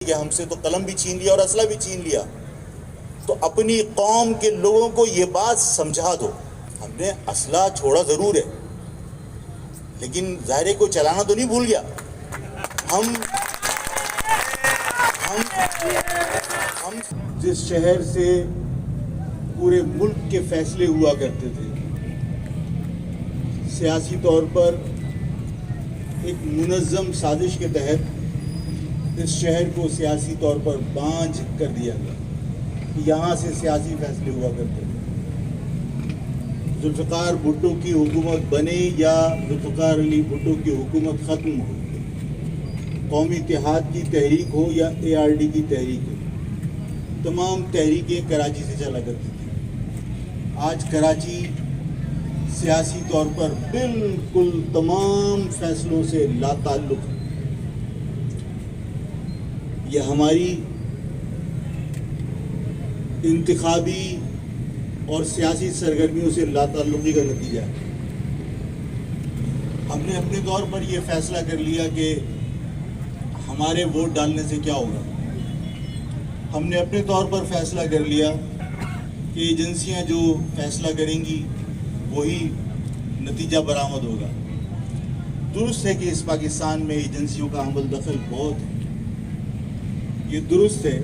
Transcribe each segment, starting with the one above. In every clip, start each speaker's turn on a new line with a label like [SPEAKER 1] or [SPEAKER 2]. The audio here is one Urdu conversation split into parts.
[SPEAKER 1] کہ ہم سے تو قلم بھی چھین لیا اور اسلحہ بھی چھین لیا. تو اپنی قوم کے لوگوں کو یہ بات سمجھا دو. ہم نے اسلحہ چھوڑا ضرور ہے لیکن ظاہر کو چلانا تو نہیں بھول گیا. ہم جس شہر سے پورے ملک کے فیصلے ہوا کرتے تھے، سیاسی طور پر ایک منظم سازش کے تحت اس شہر کو سیاسی طور پر بانجھ کر دیا گیا. یہاں سے سیاسی فیصلے ہوا کرتے تھے. ذوالفقار بھٹو کی حکومت بنے یا ذوالفقار علی بھٹو کی حکومت ختم ہو، قومی اتحاد کی تحریک ہو یا ARD کی تحریک ہو، تمام تحریکیں کراچی سے چلا کرتی تھیں. آج کراچی سیاسی طور پر بالکل تمام فیصلوں سے لا تعلق ہے. یہ ہماری انتخابی اور سیاسی سرگرمیوں سے لا تعلقی کا نتیجہ ہے. ہم نے اپنے طور پر یہ فیصلہ کر لیا کہ ہمارے ووٹ ڈالنے سے کیا ہوگا. ہم نے اپنے طور پر فیصلہ کر لیا کہ ایجنسیاں جو فیصلہ کریں گی وہی نتیجہ برآمد ہوگا. درست ہے کہ اس پاکستان میں ایجنسیوں کا عمل دخل بہت ہے. یہ درست ہے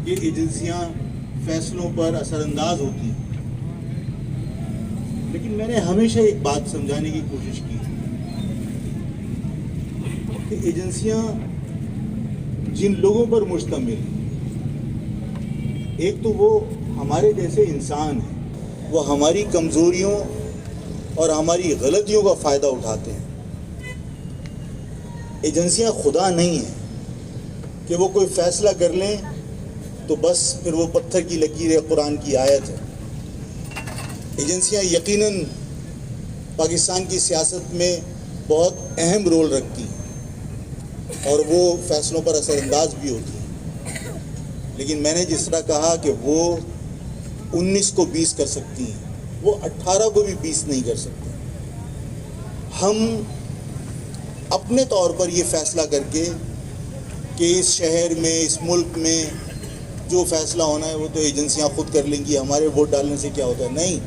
[SPEAKER 1] کہ ایجنسیاں فیصلوں پر اثر انداز ہوتی ہیں، لیکن میں نے ہمیشہ ایک بات سمجھانے کی کوشش کی کہ ایجنسیاں جن لوگوں پر مشتمل ہیں، ایک تو وہ ہمارے جیسے انسان ہیں، وہ ہماری کمزوریوں اور ہماری غلطیوں کا فائدہ اٹھاتے ہیں. ایجنسیاں خدا نہیں ہیں کہ وہ کوئی فیصلہ کر لیں تو بس پھر وہ پتھر کی لکیر ہے، قرآن کی آیت ہے. ایجنسیاں یقیناً پاکستان کی سیاست میں بہت اہم رول رکھتی ہیں اور وہ فیصلوں پر اثر انداز بھی ہوتی ہیں. لیکن میں نے جس طرح کہا کہ وہ 19 کو 20 کر سکتی ہیں، وہ 18 کو بھی 20 نہیں کر سکتے. ہم اپنے طور پر یہ فیصلہ کر کے کہ اس شہر میں، اس ملک میں جو فیصلہ ہونا ہے وہ تو ایجنسیاں خود کر لیں گی، ہمارے ووٹ ڈالنے سے کیا ہوتا ہے. نہیں،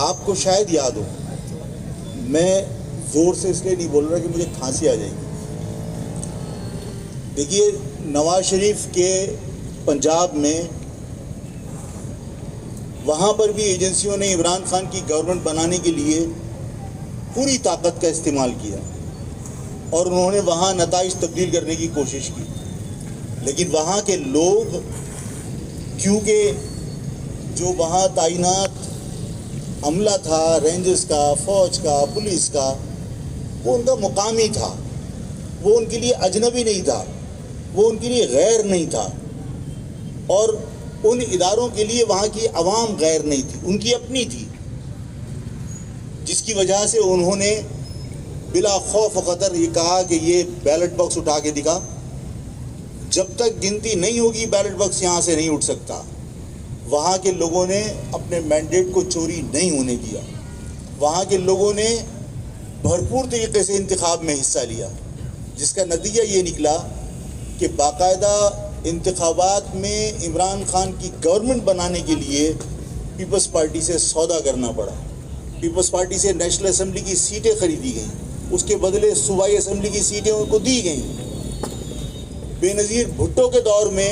[SPEAKER 1] آپ کو شاید یاد ہو، میں زور سے اس لیے نہیں بول رہا کہ مجھے کھانسی آ جائے گی. دیکھیے، نواز شریف کے پنجاب میں وہاں پر بھی ایجنسیوں نے عمران خان کی گورنمنٹ بنانے کے لیے پوری طاقت کا استعمال کیا اور انہوں نے وہاں نتائج تبدیل کرنے کی کوشش کی. لیکن وہاں کے لوگ، کیونکہ جو وہاں تعینات عملہ تھا، رینجرز کا، فوج کا، پولیس کا، وہ ان کا مقامی تھا، وہ ان کے لیے اجنبی نہیں تھا، وہ ان کے لیے غیر نہیں تھا، اور ان اداروں کے لیے وہاں کی عوام غیر نہیں تھی، ان کی اپنی تھی، جس کی وجہ سے انہوں نے بلا خوف و خطر یہ کہا کہ یہ بیلٹ باکس اٹھا کے دکھا، جب تک گنتی نہیں ہوگی بیلٹ باکس یہاں سے نہیں اٹھ سکتا. وہاں کے لوگوں نے اپنے مینڈیٹ کو چوری نہیں ہونے دیا. وہاں کے لوگوں نے بھرپور طریقے سے انتخاب میں حصہ لیا، جس کا نتیجہ یہ نکلا کہ باقاعدہ انتخابات میں عمران خان کی گورنمنٹ بنانے کے لیے پیپلز پارٹی سے سودا کرنا پڑا. پیپلز پارٹی سے نیشنل اسمبلی کی سیٹیں خریدی گئیں، اس کے بدلے صوبائی اسمبلی کی سیٹیں ان کو دی گئیں. بے نظیر بھٹو کے دور میں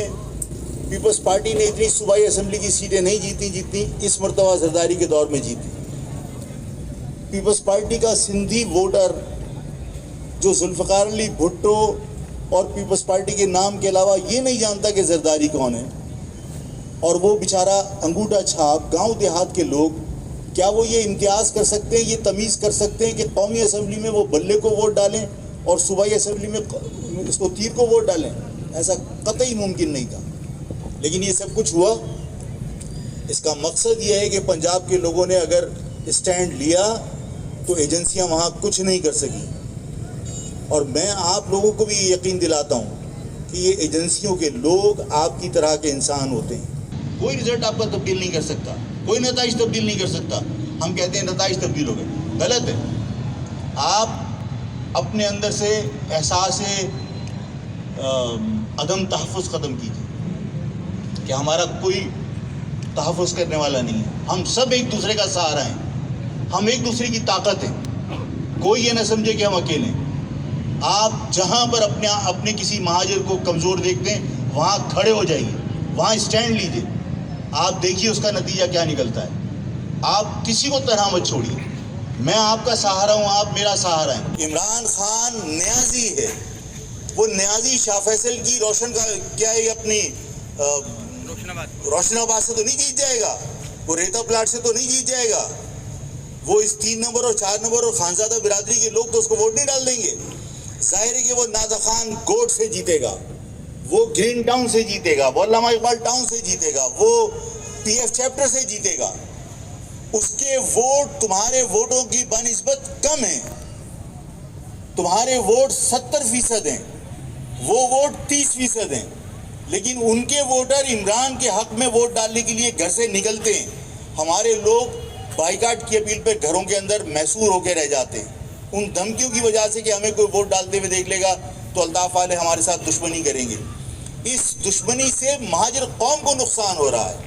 [SPEAKER 1] پیپلز پارٹی نے اتنی صوبائی اسمبلی کی سیٹیں نہیں جیتی جتنی اس مرتبہ زرداری کے دور میں جیتی. پیپلز پارٹی کا سندھی ووٹر جو ذوالفقار علی بھٹو اور پیپلز پارٹی کے نام کے علاوہ یہ نہیں جانتا کہ زرداری کون ہے، اور وہ بیچارہ انگوٹھا چھاپ گاؤں دیہات کے لوگ، کیا وہ یہ امتیاز کر سکتے ہیں، یہ تمیز کر سکتے ہیں کہ قومی اسمبلی میں وہ بلے کو ووٹ ڈالیں اور صوبائی اسمبلی میں اس کو تیر کو ووٹ ڈالیں؟ ایسا قطعی ممکن نہیں تھا. لیکن یہ سب کچھ ہوا. اس کا مقصد یہ ہے کہ پنجاب کے لوگوں نے اگر اسٹینڈ لیا تو ایجنسیاں وہاں کچھ نہیں کر سکیں. اور میں آپ لوگوں کو بھی یقین دلاتا ہوں کہ یہ ایجنسیوں کے لوگ آپ کی طرح کے انسان ہوتے ہیں. کوئی رزلٹ آپ کا تبدیل نہیں کر سکتا، کوئی نتائج تبدیل نہیں کر سکتا. ہم کہتے ہیں نتائج تبدیل ہو گئے. غلط ہے. آپ اپنے اندر سے احساس عدم تحفظ ختم کیجیے کہ ہمارا کوئی تحفظ کرنے والا نہیں ہے. ہم سب ایک دوسرے کا سہارا ہیں, ہم ایک دوسرے کی طاقت ہیں. کوئی یہ نہ سمجھے کہ ہم اکیلے ہیں. آپ جہاں پر اپنے کسی مہاجر کو کمزور دیکھتے ہیں وہاں کھڑے ہو جائیے, وہاں اسٹینڈ لیجیے. آپ دیکھیے اس کا نتیجہ کیا نکلتا ہے. آپ کسی کو تنہا مت چھوڑیے. میں آپ کا سہارا ہوں, آپ میرا سہارا ہیں. عمران خان نیازی ہے. وہ نیازی شاہ فیصل کی روشن کا کیا ہے اپنی روشن آباد سے تو نہیں جیت جائے گا, وہ ریتا پلاٹ سے تو نہیں جیت جائے گا. وہ اس 3 نمبر اور 4 نمبر اور خانزادہ برادری کے لوگ تو اس کو ووٹ نہیں ڈال دیں گے. ظاہر ہے کہ وہ نادر خان گوٹ سے جیتے گا, وہ گرین ٹاؤن سے جیتے گا, وہ علامہ اقبال ٹاؤن سے جیتے گا, وہ پی ایف چیپٹر سے جیتے گا. اس کے ووٹ تمہارے ووٹوں کی بنسبت کم ہیں. تمہارے ووٹ 70% ہیں, وہ ووٹ 30% ہیں. لیکن ان کے ووٹر عمران کے حق میں ووٹ ڈالنے کے لیے گھر سے نکلتے ہیں. ہمارے لوگ بائیکاٹ کی اپیل پہ گھروں کے اندر محصور ہو کے رہ جاتے ہیں, ان دھمکیوں کی وجہ سے کہ ہمیں کوئی ووٹ ڈالتے ہوئے دیکھ لے گا تو الطاف والے ہمارے ساتھ دشمنی کریں گے. اس دشمنی سے مہاجر قوم کو نقصان ہو رہا ہے.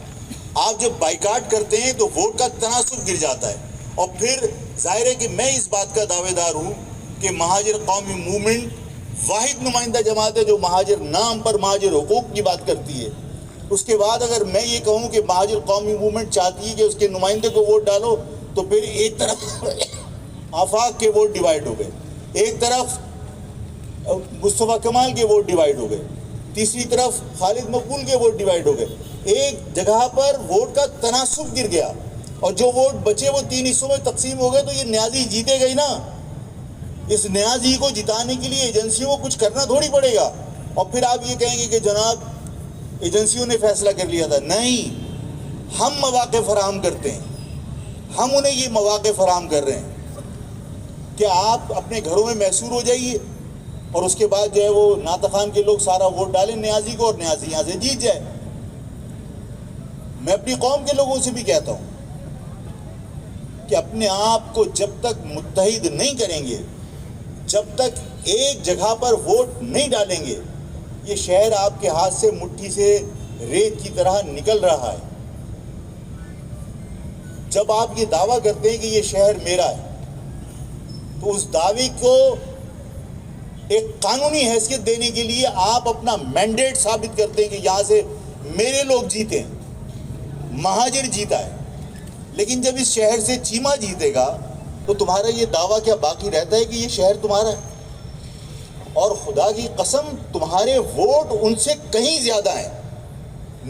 [SPEAKER 1] آپ جب بائیکاٹ کرتے ہیں تو ووٹ کا تناسب گر جاتا ہے. اور پھر ظاہر ہے کہ میں اس بات کا دعوے دار ہوں کہ مہاجر قومی موومنٹ واحد نمائندہ جماعت ہے جو مہاجر نام پر مہاجر حقوق کی بات کرتی ہے. اس کے بعد اگر میں یہ کہوں کہ مہاجر قومی موومنٹ چاہتی ہے کہ اس کے نمائندے کو ووٹ ڈالو, تو پھر ایک طرف آفاق کے ووٹ ڈیوائیڈ ہو گئے, ایک طرف مصطفیٰ کمال کے ووٹ ڈیوائیڈ ہو گئے, تیسری طرف خالد مقبول کے ووٹ ڈیوائیڈ ہو گئے. ایک جگہ پر ووٹ کا تناسب گر گیا, اور جو ووٹ بچے وہ 3 حصوں میں تقسیم ہو گئے. تو یہ نیازی جیتے گئی نا. اس نیازی کو جتانے کے لیے ایجنسیوں کو کچھ کرنا تھوڑی پڑے گا. اور پھر آپ یہ کہیں گے کہ جناب ایجنسیوں نے فیصلہ کر لیا تھا. نہیں, ہم مواقع فراہم کرتے ہیں, ہم انہیں یہ مواقع فراہم کر رہے ہیں کہ آپ اپنے گھروں میں محصور ہو جائیے, اور اس کے بعد جو ہے وہ ناطق خان کے لوگ سارا ووٹ ڈالیں نیازی کو, اور نیازی یہاں سے جیت جائے. میں اپنی قوم کے لوگوں سے بھی کہتا ہوں کہ اپنے آپ کو جب تک متحد نہیں کریں گے, جب تک ایک جگہ پر ووٹ نہیں ڈالیں گے, یہ شہر آپ کے ہاتھ سے مٹھی سے ریت کی طرح نکل رہا ہے. جب آپ یہ دعویٰ کرتے ہیں کہ یہ شہر میرا ہے, تو اس دعوے کو ایک قانونی حیثیت دینے کے لیے آپ اپنا مینڈیٹ ثابت کرتے ہیں کہ یہاں سے میرے لوگ جیتے ہیں, مہاجر جیتا ہے. لیکن جب اس شہر سے چیمہ جیتے گا تو تمہارا یہ دعویٰ کیا باقی رہتا ہے کہ یہ شہر تمہارا ہے؟ اور خدا کی قسم تمہارے ووٹ ان سے کہیں زیادہ ہیں.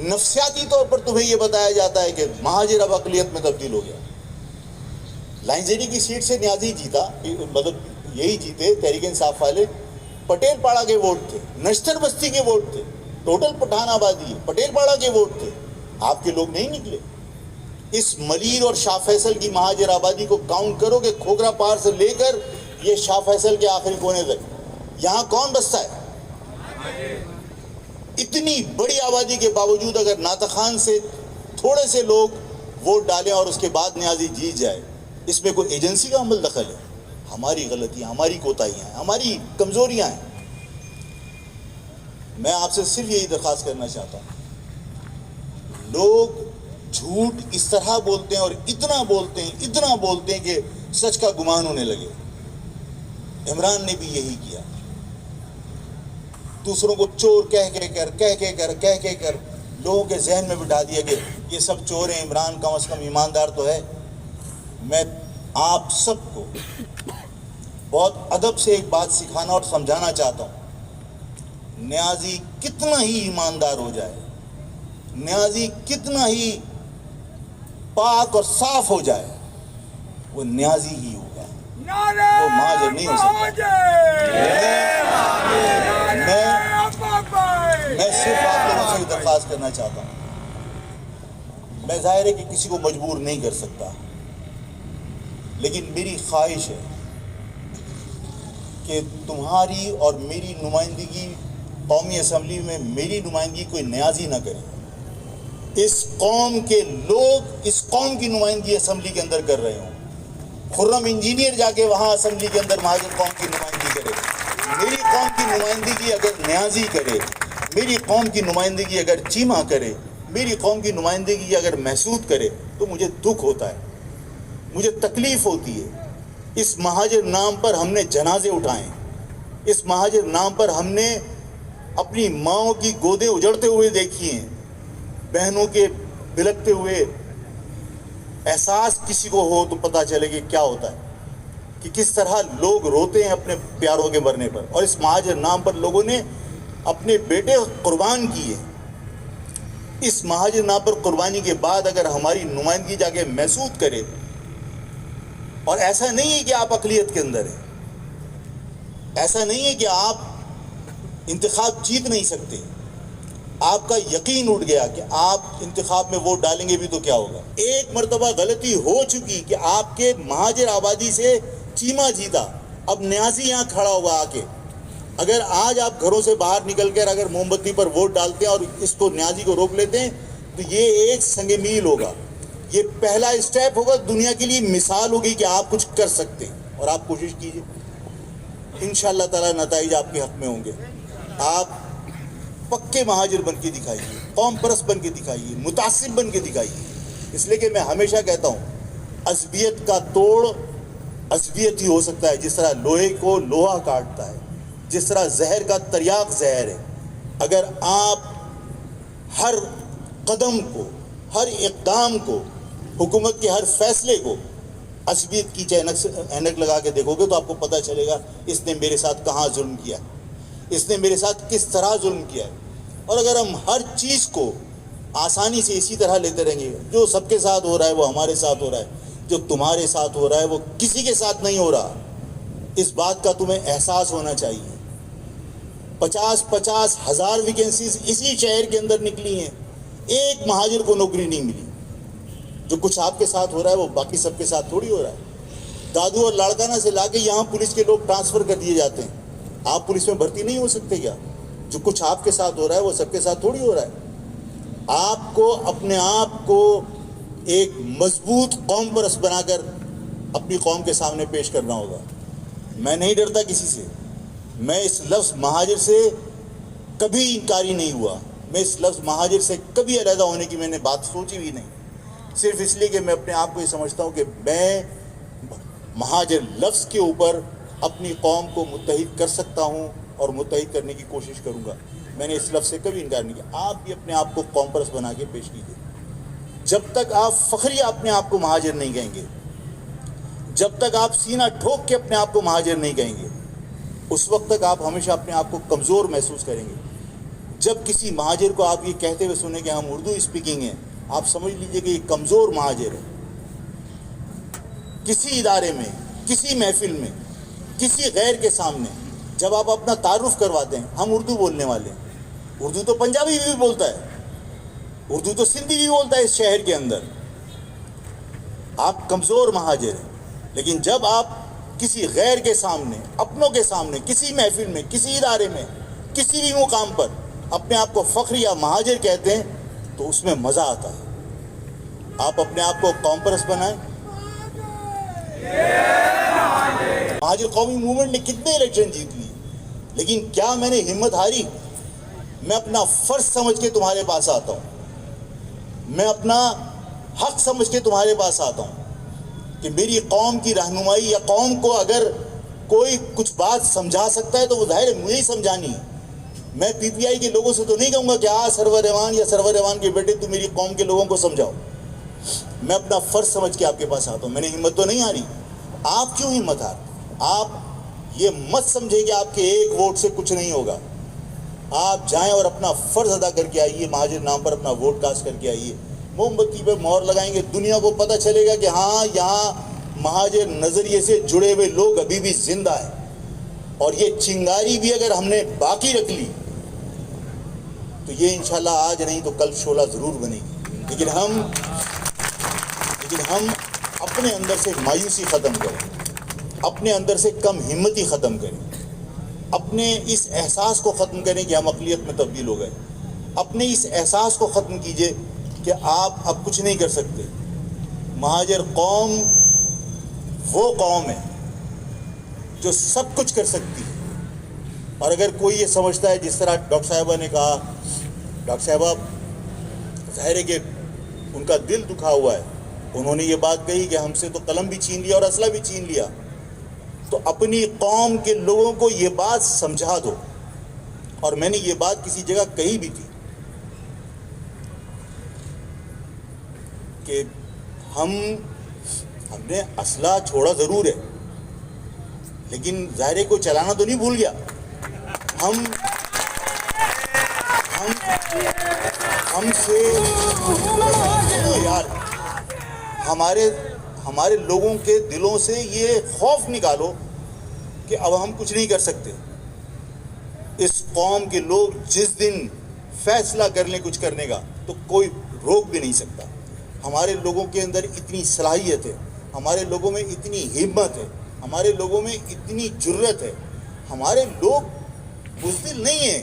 [SPEAKER 1] نفسیاتی طور پر تمہیں یہ بتایا جاتا ہے کہ مہاجر اب اقلیت میں تبدیل ہو گیا. لائن زیری کی سیٹ سے نیازی جیتا, مطلب یہی جیتے تحریک انصاف والے. پٹیل پاڑا کے ووٹ تھے, نشتر بستی کے ووٹ تھے, ٹوٹل پٹھان آبادی پٹیل پاڑا کے ووٹ تھے. آپ کے لوگ نہیں نکلے. اس ملیر اور شاہ فیصل کی مہاجر آبادی کو کاؤنٹ کرو کہ کھوکھرا پار سے لے کر یہ شاہ فیصل کے آخری کونے تک یہاں کون بستا ہے؟ اتنی بڑی آبادی کے باوجود اگر ناطق خان سے تھوڑے سے لوگ ووٹ ڈالیں اور اس کے بعد نیازی جیت جائے, اس میں کوئی ایجنسی کا عمل دخل ہے؟ ہماری غلطیاں, ہماری کوتاہیاں ہیں, ہماری کمزوریاں ہیں. میں آپ سے صرف یہی درخواست کرنا چاہتا ہوں, لوگ جھوٹ اس طرح بولتے ہیں اور اتنا بولتے ہیں کہ سچ کا گمان ہونے لگے. عمران نے بھی یہی کیا, دوسروں کو چور کہہ کر لوگوں کے ذہن میں بٹھا دیا کہ یہ سب چور ہیں, عمران کم از کم ایماندار تو ہے. میں آپ سب کو بہت ادب سے ایک بات سکھانا اور سمجھانا چاہتا ہوں. نیازی کتنا ہی ایماندار ہو جائے, نیازی کتنا ہی پاک اور صاف ہو جائے, وہ نیازی ہی ہوگا, وہ مہاجر نہیں ہو سکتا. میں صرف آپ لوگوں سے درخواست کرنا چاہتا ہوں, میں ظاہر ہے کہ کسی کو مجبور نہیں کر سکتا, لیکن میری خواہش ہے کہ تمہاری اور میری نمائندگی قومی اسمبلی میں, میری نمائندگی کوئی نیازی نہ کرے. اس قوم کے لوگ اس قوم کی نمائندگی اسمبلی کے اندر کر رہے ہوں. خرم انجینئر جا کے وہاں اسمبلی کے اندر مہاجر قوم کی نمائندگی کرے، میری قوم کی نمائندگی اگر نیازی کرے، میری قوم کی نمائندگی اگر چیمہ کرے، میری قوم کی نمائندگی اگر محسود کرے تو مجھے دکھ ہوتا ہے، مجھے تکلیف ہوتی ہے۔ اس مہاجر نام پر ہم نے جنازے اٹھائے، اس مہاجر نام پر ہم نے اپنی ماؤں کی گودیں اجڑتے ہوئے دیکھی ہیں، بہنوں کے بلکتے ہوئے۔ احساس کسی کو ہو تو پتہ چلے کہ کیا ہوتا ہے، کہ کس طرح لوگ روتے ہیں اپنے پیاروں کے مرنے پر، اور اس مہاجر نام پر لوگوں نے اپنے بیٹے قربان کیے۔ اس مہاجر نام پر قربانی کے بعد اگر ہماری نمائندگی جا کے محسود کرے، اور ایسا نہیں ہے کہ آپ اقلیت کے اندر ہیں، ایسا نہیں ہے کہ آپ انتخاب جیت نہیں سکتے، آپ کا یقین اٹھ گیا کہ آپ انتخاب میں ووٹ ڈالیں گے بھی تو کیا ہوگا۔ ایک مرتبہ غلطی ہو چکی کہ آپ کے مہاجر آبادی سے چیمہ جیتا، اب نیازی یہاں کھڑا ہوا آ کے۔ اگر آج آپ گھروں سے باہر نکل کر اگر موم بتی پر ووٹ ڈالتے ہیں اور اس کو نیازی کو روک لیتے ہیں تو یہ ایک سنگ میل ہوگا، یہ پہلا اسٹیپ ہوگا، دنیا کے لیے مثال ہوگی کہ آپ کچھ کر سکتے ہیں، اور آپ کوشش کیجئے، انشاءاللہ تعالی نتائج آپ کے حق میں ہوں گے۔ آپ پکے مہاجر بن کے دکھائیے، قوم پرست بن کے دکھائیے، متعصب بن کے دکھائیے۔ اس لیے کہ میں ہمیشہ کہتا ہوں عصبیت کا توڑ عصبیت ہی ہو سکتا ہے، جس طرح لوہے کو لوہا کاٹتا ہے، جس طرح زہر کا تریاق زہر ہے۔ اگر آپ ہر قدم کو، ہر اقدام کو، حکومت کے ہر فیصلے کو عصبیت کی اینک لگا کے دیکھو گے تو آپ کو پتہ چلے گا اس نے میرے ساتھ کہاں ظلم کیا ہے، اس نے میرے ساتھ کس طرح ظلم کیا ہے۔ اور اگر ہم ہر چیز کو آسانی سے اسی طرح لیتے رہیں گے، جو سب کے ساتھ ہو رہا ہے وہ ہمارے ساتھ ہو رہا ہے، جو تمہارے ساتھ ہو رہا ہے وہ کسی کے ساتھ نہیں ہو رہا، اس بات کا تمہیں احساس ہونا چاہیے۔ 50 ہزار ویکنسیز اسی شہر کے اندر نکلی ہیں، ایک مہاجر کو نوکری نہیں ملی۔ جو کچھ آپ کے ساتھ ہو رہا ہے وہ باقی سب کے ساتھ تھوڑی ہو رہا ہے۔ دادو اور لاڑکانہ سے لا کے یہاں پولیس کے لوگ ٹرانسفر کر دیے جاتے ہیں، آپ پولیس میں بھرتی نہیں ہو سکتے کیا؟ جو کچھ آپ کے ساتھ ہو رہا ہے وہ سب کے ساتھ تھوڑی ہو رہا ہے۔ آپ کو اپنے آپ کو ایک مضبوط قوم پرست بنا کر اپنی قوم کے سامنے پیش کرنا ہوگا۔ میں نہیں ڈرتا کسی سے، میں اس لفظ مہاجر سے کبھی انکاری نہیں ہوا، میں اس لفظ مہاجر سے کبھی علیحدہ ہونے کی میں نے بات سوچی بھی نہیں، صرف اس لیے کہ میں اپنے آپ کو یہ سمجھتا ہوں کہ میں مہاجر لفظ کے اوپر اپنی قوم کو متحد کر سکتا ہوں اور متحد کرنے کی کوشش کروں گا۔ میں نے اس لفظ سے کبھی انکار نہیں کیا۔ آپ بھی اپنے آپ کو قوم پرست بنا کے پیش کیجیے۔ جب تک آپ فخریہ اپنے آپ کو مہاجر نہیں کہیں گے، جب تک آپ سینہ ٹھوک کے اپنے آپ کو مہاجر نہیں کہیں گے، اس وقت تک آپ ہمیشہ اپنے آپ کو کمزور محسوس کریں گے۔ جب کسی مہاجر کو آپ یہ کہتے ہوئے سنیں کہ ہم اردو اسپیکنگ ہیں، آپ سمجھ لیجئے کہ یہ کمزور مہاجر ہے۔ کسی ادارے میں، کسی محفل میں، کسی غیر کے سامنے جب آپ اپنا تعارف کرواتے ہیں، ہم اردو بولنے والے ہیں، اردو تو پنجابی بھی بولتا ہے، اردو تو سندھی بھی بولتا ہے اس شہر کے اندر، آپ کمزور مہاجر ہیں۔ لیکن جب آپ کسی غیر کے سامنے، اپنوں کے سامنے، کسی محفل میں، کسی ادارے میں، کسی بھی مقام پر اپنے آپ کو فخر یا مہاجر کہتے ہیں تو اس میں مزہ آتا ہے۔ آپ اپنے آپ کو قوم پرست بنائیں۔ مہاجر قومی موومنٹ نے کتنے الیکشن جیت لیے، لیکن کیا میں نے ہمت ہاری؟ میں اپنا فرض سمجھ کے تمہارے پاس آتا ہوں، میں اپنا حق سمجھ کے تمہارے پاس آتا ہوں کہ میری قوم کی رہنمائی یا قوم کو اگر کوئی کچھ بات سمجھا سکتا ہے تو وہ ظاہر ہے مجھے ہی سمجھانی ہے۔ میں پی پی آئی کے لوگوں سے تو نہیں کہوں گا کہ سرور ایوان یا سرور ایوان کے بیٹے تم میری قوم کے لوگوں کو سمجھاؤ۔ میں اپنا فرض سمجھ کے آپ کے پاس آتا ہوں، میں نے ہمت تو نہیں ہاری۔ آپ کیوں ہمت ہار؟ آپ یہ مت سمجھیں کہ آپ کے ایک ووٹ سے کچھ نہیں ہوگا۔ آپ جائیں اور اپنا فرض ادا کر کے آئیے، مہاجر نام پر اپنا ووٹ کاسٹ کر کے آئیے، موم بتی پہ مہر لگائیں گے، دنیا کو پتہ چلے گا کہ ہاں یہاں مہاجر نظریے سے جڑے ہوئے لوگ ابھی بھی زندہ ہیں، اور یہ چنگاری بھی اگر ہم نے باقی رکھ لی تو یہ انشاءاللہ آج نہیں تو کل شعلہ ضرور بنے گی۔ لیکن ہم اپنے اندر سے مایوسی ختم کریں، اپنے اندر سے کم ہمتی ختم کریں، اپنے اس احساس کو ختم کریں کہ ہم اقلیت میں تبدیل ہو گئے، اپنے اس احساس کو ختم کیجئے کہ آپ اب کچھ نہیں کر سکتے۔ مہاجر قوم وہ قوم ہے جو سب کچھ کر سکتی ہے. اور اگر کوئی یہ سمجھتا ہے جس طرح ڈاکٹر صاحبہ نے کہا، ڈاکٹر صاحبہ ظاہر ہے کہ ان کا دل دکھا ہوا ہے، انہوں نے یہ بات کہی کہ ہم سے تو قلم بھی چھین لیا اور اسلحہ بھی چھین لیا. تو اپنی قوم کے لوگوں کو یہ بات سمجھا دو. اور میں نے یہ بات کسی جگہ کہی بھی تھی کہ ہم نے اسلحہ چھوڑا ضرور ہے، لیکن ظاہر کو چلانا تو نہیں بھول گیا. ہم سے یار ہمارے لوگوں کے دلوں سے یہ خوف نکالو کہ اب ہم کچھ نہیں کر سکتے. اس قوم کے لوگ جس دن فیصلہ کر لیں کچھ کرنے کا تو کوئی روک بھی نہیں سکتا. ہمارے لوگوں کے اندر اتنی صلاحیت ہے، ہمارے لوگوں میں اتنی ہمت ہے، ہمارے لوگوں میں اتنی جرت ہے. ہمارے لوگ بزدل نہیں ہیں،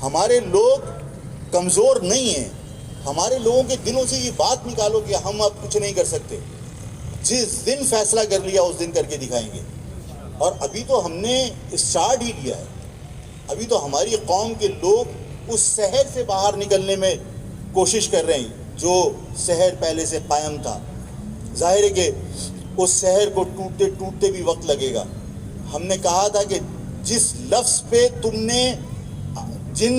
[SPEAKER 1] ہمارے لوگ کمزور نہیں ہیں. ہمارے لوگوں کے دلوں سے یہ بات نکالو کہ ہم اب کچھ نہیں کر سکتے. جس دن فیصلہ کر لیا اس دن کر کے دکھائیں گے. اور ابھی تو ہم نے اسٹارٹ ہی لیا ہے. ابھی تو ہماری قوم کے لوگ اس شہر سے باہر نکلنے میں کوشش کر رہے ہیں جو شہر پہلے سے قائم تھا. ظاہر ہے کہ اس شہر کو ٹوٹتے ٹوٹتے بھی وقت لگے گا. ہم نے کہا تھا کہ جس لفظ پہ تم نے، جن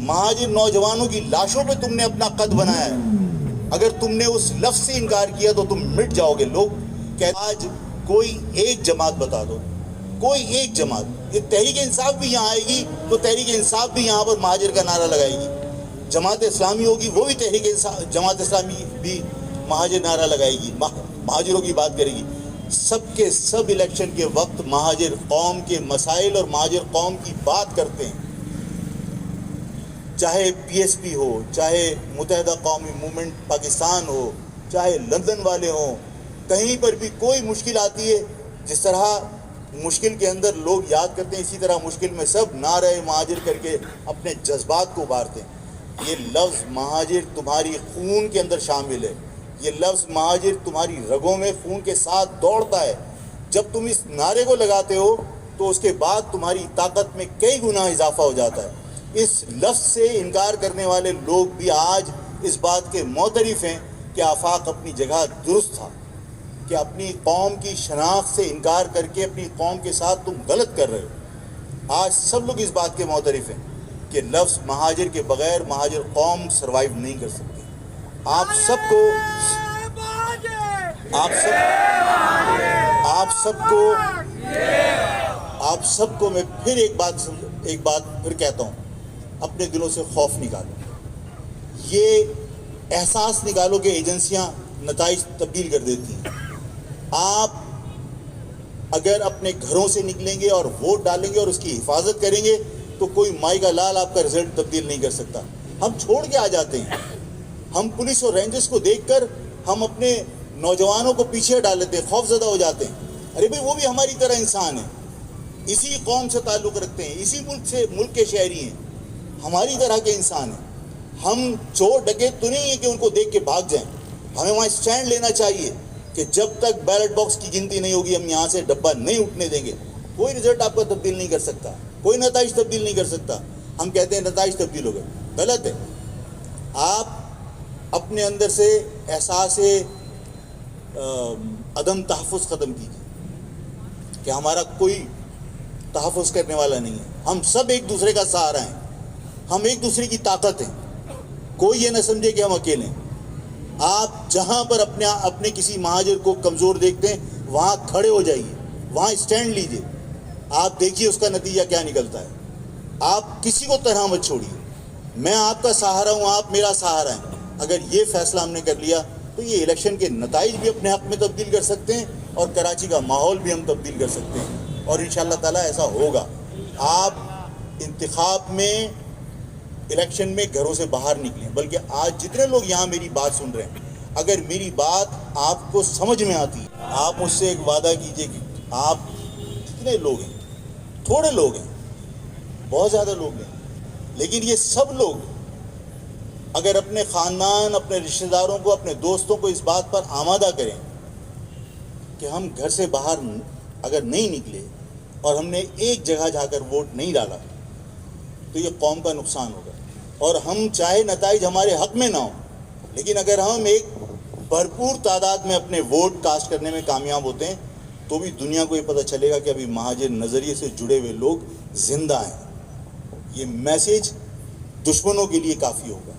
[SPEAKER 1] مہاجر نوجوانوں کی لاشوں پہ تم نے اپنا قد بنایا ہے، اگر تم نے اس لفظ سے انکار کیا تو تم مٹ جاؤ گے. لوگ کہتے آج کوئی ایک جماعت بتا دو، کوئی ایک جماعت. یہ تحریک انصاف بھی یہاں آئے گی تو تحریک انصاف بھی یہاں پر مہاجر کا نعرہ لگائے گی. جماعت اسلامی ہوگی وہ بھی جماعت اسلامی بھی مہاجر نعرہ لگائے گی، مہاجروں کی بات کرے گی. سب کے سب الیکشن کے وقت مہاجر قوم کے مسائل اور مہاجر قوم کی بات کرتے ہیں. چاہے پی ایس پی ہو، چاہے متحدہ قومی موومنٹ پاکستان ہو، چاہے لندن والے ہوں، کہیں پر بھی کوئی مشکل آتی ہے، جس طرح مشکل کے اندر لوگ یاد کرتے ہیں اسی طرح مشکل میں سب نعرہ مہاجر کر کے اپنے جذبات کو ابھارتے ہیں. یہ لفظ مہاجر تمہاری خون کے اندر شامل ہے. یہ لفظ مہاجر تمہاری رگوں میں خون کے ساتھ دوڑتا ہے. جب تم اس نعرے کو لگاتے ہو تو اس کے بعد تمہاری طاقت میں کئی گنا اضافہ ہو جاتا ہے. اس لفظ سے انکار کرنے والے لوگ بھی آج اس بات کے معترف ہیں کہ آفاق اپنی جگہ درست تھا، کہ اپنی قوم کی شناخت سے انکار کر کے اپنی قوم کے ساتھ تم غلط کر رہے ہو. آج سب لوگ اس بات کے معترف ہیں کہ لفظ مہاجر کے بغیر مہاجر قوم سروائیو نہیں کر سکتی. آپ سب کو میں پھر ایک بات پھر کہتا ہوں، اپنے دلوں سے خوف نکالو. یہ احساس نکالو کہ ایجنسیاں نتائج تبدیل کر دیتی ہیں. آپ اگر اپنے گھروں سے نکلیں گے اور ووٹ ڈالیں گے اور اس کی حفاظت کریں گے تو کوئی مائی کا لال آپ کا رزلٹ تبدیل نہیں کر سکتا. ہم چھوڑ کے آ جاتے ہیں. ہم پولیس اور رینجرز کو دیکھ کر ہم اپنے نوجوانوں کو پیچھے ڈال لیتے ہیں، خوف زدہ ہو جاتے ہیں. ارے بھائی وہ بھی ہماری طرح انسان ہیں، اسی قوم سے تعلق رکھتے ہیں، اسی ملک کے شہری ہیں، ہماری طرح کے انسان ہیں. ہم چور ڈکیت تو نہیں ہیں کہ ان کو دیکھ کے بھاگ جائیں. ہمیں وہاں اسٹینڈ لینا چاہیے کہ جب تک بیلٹ باکس کی گنتی نہیں ہوگی ہم یہاں سے ڈبہ نہیں اٹھنے دیں گے. کوئی رزلٹ آپ کا تبدیل نہیں کر سکتا، کوئی نتائج تبدیل نہیں کر سکتا. ہم کہتے ہیں نتائج تبدیل ہو گئے، غلط ہے. آپ اپنے اندر سے احساس عدم تحفظ ختم کیجیے کہ ہمارا کوئی تحفظ کرنے والا نہیں ہے. ہم سب ایک دوسرے کا سہارا ہیں، ہم ایک دوسرے کی طاقت ہیں. کوئی یہ نہ سمجھے کہ ہم اکیلے ہیں. آپ جہاں پر اپنے کسی مہاجر کو کمزور دیکھتے ہیں وہاں کھڑے ہو جائیے، وہاں اسٹینڈ لیجیے. آپ دیکھیے اس کا نتیجہ کیا نکلتا ہے. آپ کسی کو طرح مت چھوڑیے. میں آپ کا سہارا ہوں، آپ میرا سہارا ہیں. اگر یہ فیصلہ ہم نے کر لیا تو یہ الیکشن کے نتائج بھی اپنے حق میں تبدیل کر سکتے ہیں اور کراچی کا ماحول بھی ہم تبدیل کر سکتے ہیں، اور انشاءاللہ تعالیٰ ایسا ہوگا. آپ انتخاب میں، الیکشن میں گھروں سے باہر نکلیں. بلکہ آج جتنے لوگ یہاں میری بات سن رہے ہیں، اگر میری بات آپ کو سمجھ میں آتی ہے، آپ مجھ سے ایک وعدہ کیجئے کہ آپ جتنے لوگ ہیں، تھوڑے لوگ ہیں، بہت زیادہ لوگ ہیں، لیکن یہ سب لوگ اگر اپنے خاندان، اپنے رشتہ داروں کو، اپنے دوستوں کو اس بات پر آمادہ کریں کہ ہم گھر سے باہر اگر نہیں نکلے اور ہم نے ایک جگہ جا کر ووٹ نہیں ڈالا تو یہ قوم کا نقصان ہوگا. اور ہم چاہے نتائج ہمارے حق میں نہ ہوں، لیکن اگر ہم ایک بھرپور تعداد میں اپنے ووٹ کاسٹ کرنے میں کامیاب ہوتے ہیں تو بھی دنیا کو یہ پتہ چلے گا کہ ابھی مہاجر نظریے سے جڑے ہوئے لوگ زندہ ہیں. یہ میسیج دشمنوں کے لیے کافی ہوگا،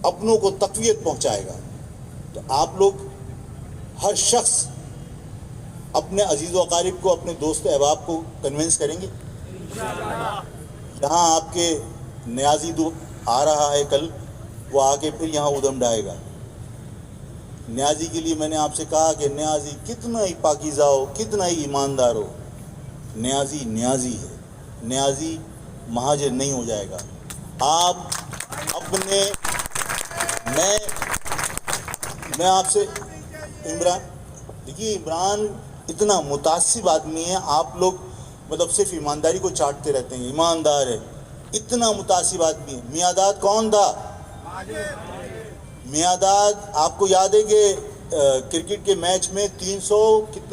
[SPEAKER 1] اپنوں کو تقویت پہنچائے گا. تو آپ لوگ ہر شخص اپنے عزیز و اقارب کو، اپنے دوست احباب کو کنونس کریں گے. یہاں آپ کے نیازی آ رہا ہے کل، وہ آ کے پھر یہاں ادم ڈائے گا. نیازی کے لیے میں نے آپ سے کہا کہ نیازی کتنا ہی پاکیزہ ہو، کتنا ہی ایماندار ہو، نیازی نیازی ہے. نیازی مہاجر نہیں ہو جائے گا. آپ اپنے میں آپ سے دیکھیے عمران اتنا متعصب آدمی ہے. آپ لوگ مطلب صرف ایمانداری کو چاٹتے رہتے ہیں، ایماندار ہے، اتنا متعصب آدمی ہے. میاداد کون تھا؟ میاداد آپ کو یاد ہے کہ کرکٹ کے میچ میں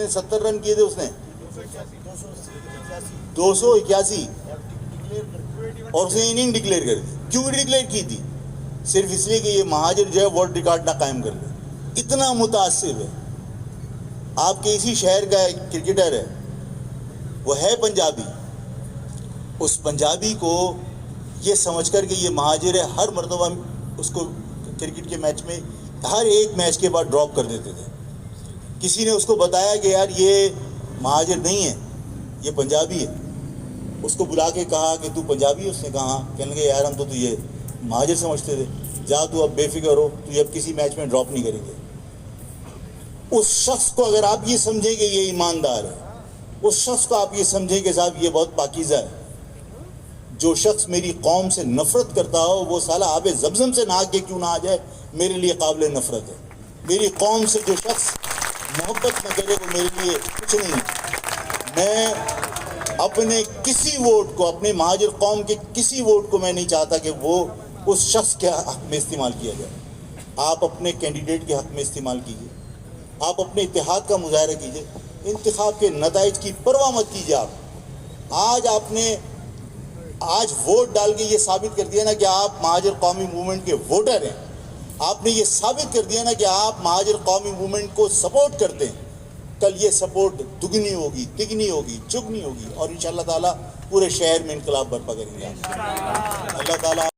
[SPEAKER 1] 70 رن کیے تھے اس نے، 281، اور اس نے اننگ ڈکلیئر کر دی. کیوں ڈکلیئر کی تھی؟ صرف اس لیے کہ یہ مہاجر جو ہے ورلڈ ریکارڈ نہ قائم کر لے. اتنا متعصب ہے. آپ کے اسی شہر کا ایک کرکٹر ہے، وہ ہے پنجابی. اس پنجابی کو یہ سمجھ کر کہ یہ مہاجر ہے، ہر مرتبہ اس کو کرکٹ کے میچ میں ہر ایک میچ کے بعد ڈراپ کر دیتے تھے. کسی نے اس کو بتایا کہ یار یہ مہاجر نہیں ہے، یہ پنجابی ہے. اس کو بلا کے کہا کہ تو پنجابی ہے؟ اس نے کہا. کہنے لگے یار ہم تو یہ مہاجر سمجھتے تھے. جا تو اب بے فکر ہو، تو یہ اب کسی میچ میں ڈراپ نہیں کریں گے. اس شخص کو اگر آپ یہ سمجھیں کہ یہ ایماندار ہے، اس شخص کو آپ یہ سمجھیں کہ صاحب یہ بہت پاکیزہ ہے. جو شخص میری قوم سے نفرت کرتا ہو وہ سالہ آب زمزم سے نہا کے کیوں نہ آ جائے، میرے لیے قابل نفرت ہے. میری قوم سے جو شخص محبت نہ کرے وہ میرے لیے کچھ نہیں. میں اپنے کسی ووٹ کو، اپنے مہاجر قوم کے کسی ووٹ کو میں نہیں چاہتا کہ وہ اس شخص کے حق میں استعمال کیا جائے. آپ اپنے کینڈیڈیٹ کے حق میں استعمال کیجیے. آپ اپنے اتحاد کا مظاہرہ کیجیے. انتخاب کے نتائج کی پرواہ مت کیجیے. آج ووٹ ڈال کے یہ ثابت کر دیا نا کہ آپ مہاجر قومی موومنٹ کے ووٹر ہیں. آپ نے یہ ثابت کر دیا نا کہ آپ مہاجر قومی موومنٹ کو سپورٹ کرتے ہیں. کل یہ سپورٹ دگنی ہوگی، تگنی ہوگی، چگنی ہوگی، اور انشاءاللہ تعالیٰ پورے شہر میں انقلاب برپا کریں گے. اللہ تعالیٰ